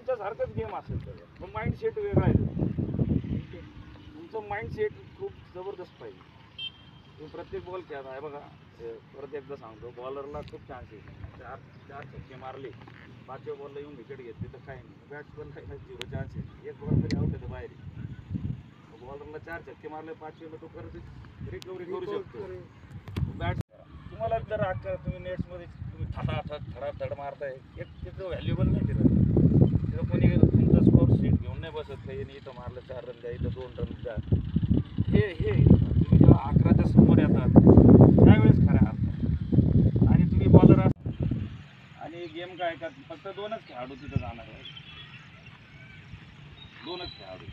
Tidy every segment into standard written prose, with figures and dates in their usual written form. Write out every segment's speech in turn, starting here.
तुमच्यासारखंच game असेल तर पण माइंडसेट वेगळा आहे. तुमचं माइंडसेट खूप जबरदस्त पाहिजे. तुम्ही प्रत्येक बॉल खेळत आहे बघा. परत एकदा सांगतो, बॉलरला खूप चान्स येईल. चार चार छक्के मारले, पाचव्या बॉलला येऊन विकेट घेतली तर काय नाही, बॅट्समनला झिरो चान्स आहे. एक बॉल जरी आउट आहे तर बाहेर आहे. बॉलरला चार छक्के मारले, पाचव्याला तो परत रिकव्हरी करू शकतो. बॅट्स तुम्हाला जर तुम्ही नेट्समध्ये तुम्ही थडाथड मारताय, एक तिथं व्हॅल्युबल नाही तिथं कोणी तुमचा स्कोर शीट घेऊन नाही बसत काही नाही. इथं मारलं 4 रन द्या, इथं 2 रन द्या. हे तुम्ही जेव्हा 11च्या समोर येतात त्यावेळेस खऱ्या अर्थ. आणि तुम्ही बॉलर आणि गेम काय का फक्त 2च खेळाडू तिथं जाणार आहे. 2च खेळाडू.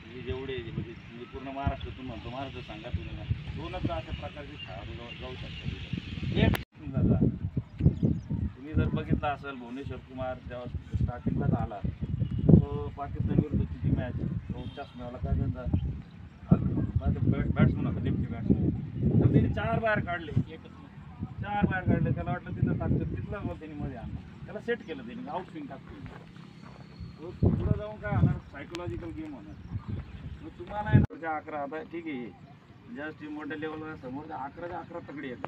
तुम्ही जेवढे म्हणजे मी पूर्ण महाराष्ट्रातून म्हणतो, महाराष्ट्र संघातून आहे ना, 2च अशा प्रकारचे खेळाडू जाऊ शकतात तिथं. एक समजा तुम्ही जर बघितलं असेल, भुवनेश्वर कुमार जेव्हा स्टार्टिंगलाच आला, तो पाकिस्तान विरुद्धची ती मॅच, तो चष्म्यावाला काय त्यांचा बॅट्समन होता, लेफ्टी बॅट्समन. तर त्याने 4 बाहेर काढले, एकच नाही 4 बाहेर काढले. त्याला वाटलं तिथं टाकतं, तिथला बॉल त्यांनी मध्ये आणला, त्याला सेट केलं त्यांनी, आउट स्विंग टाकतो. पुढे जाऊन काय होणार, सायकोलॉजिकल गेम होणार. मग तुम्हाला 11 आता ठीक आहे, जस्ट मोठ्या लेवलवर समोर 11 तगडी येतात.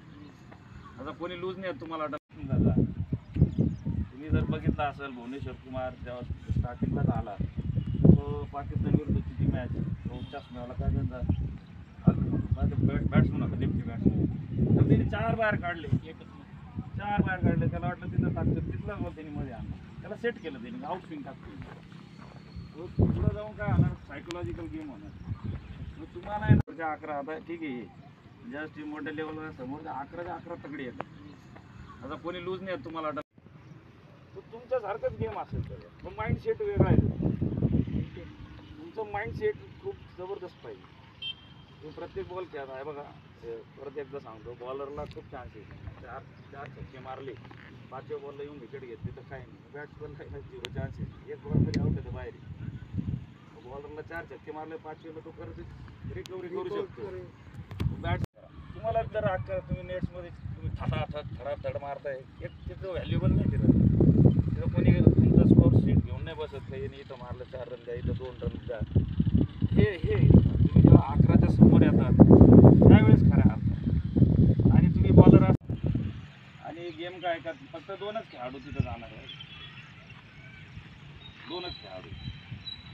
आता कोणी लूज नाही तुम्हाला वाटत. तुम्ही जर बघितलं असेल, भुवनेश्वर कुमार जेव्हा स्टार्टिंगलाच आला, तो पाकिस्तान विरुद्धची ती मॅच, तो चष्म्यावाला काय त्यांचा बॅट्समन होता, लेफ्टी बॅट्समन. तर त्याने 4 बाहेर काढले, एकच नाही 4 बाहेर काढले. त्याला वाटलं तिथं टाकतं, तिथला बॉल त्यांनी मध्ये आणला, त्याला सेट केलं त्यांनी, आउट स्विंग टाकतो. पुढे जाऊन काय होणार, सायकोलॉजिकल गेम होणार. मग तुम्हाला 11 आता ठीक आहे, जस्ट मोठ्या लेवलवर समोर 11 तगडी येतात. आता कोणी लूज नाही तुम्हाला वाटत. तुमच्यासारखंच गेम असेल तर पण माइंडसेट वेगळा आहे. तुमचं माइंडसेट खूप जबरदस्त पाहिजे. तुम्ही प्रत्येक बॉल खेळत आहे बघा. परत एकदा सांगतो, बॉलरला खूप चान्स येईल. चार चार छक्के मारले, पाचव्या बॉलला येऊन विकेट घेतली तर काय नाही, बॅट्समनला झिरो चान्स आहे. एक बॉल जरी आउट आहे तर बाहेर आहे. बॉलरला 4 छक्के मारले, पाचव्याला तो परत रिकव्हरी करू शकतो. बॅट्स तुम्हाला जर तुम्ही नेट्समध्ये तुम्ही थडाथड मारताय, एक तिथं व्हॅल्युबल नाही तिथं कोणी तुमचा स्कोर शीट घेऊन नाही बसत काही नाही. इथं मारलं 4 रन द्या, इथं 2 रन द्या. हे तुम्ही जेव्हा 11च्या समोर येतात त्यावेळेस खऱ्या अर्थ. आणि तुम्ही बॉलर आणि गेम काय का फक्त 2च खेळाडू तिथं जाणार आहे. 2च खेळाडू.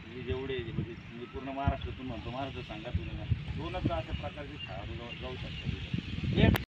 तुम्ही जेवढे म्हणजे मी पूर्ण महाराष्ट्रातून म्हणतो, महाराष्ट्र संघातून आहे ना, 2च अशा प्रकारचे खेळाडू जाऊ शकतात तिथं. एक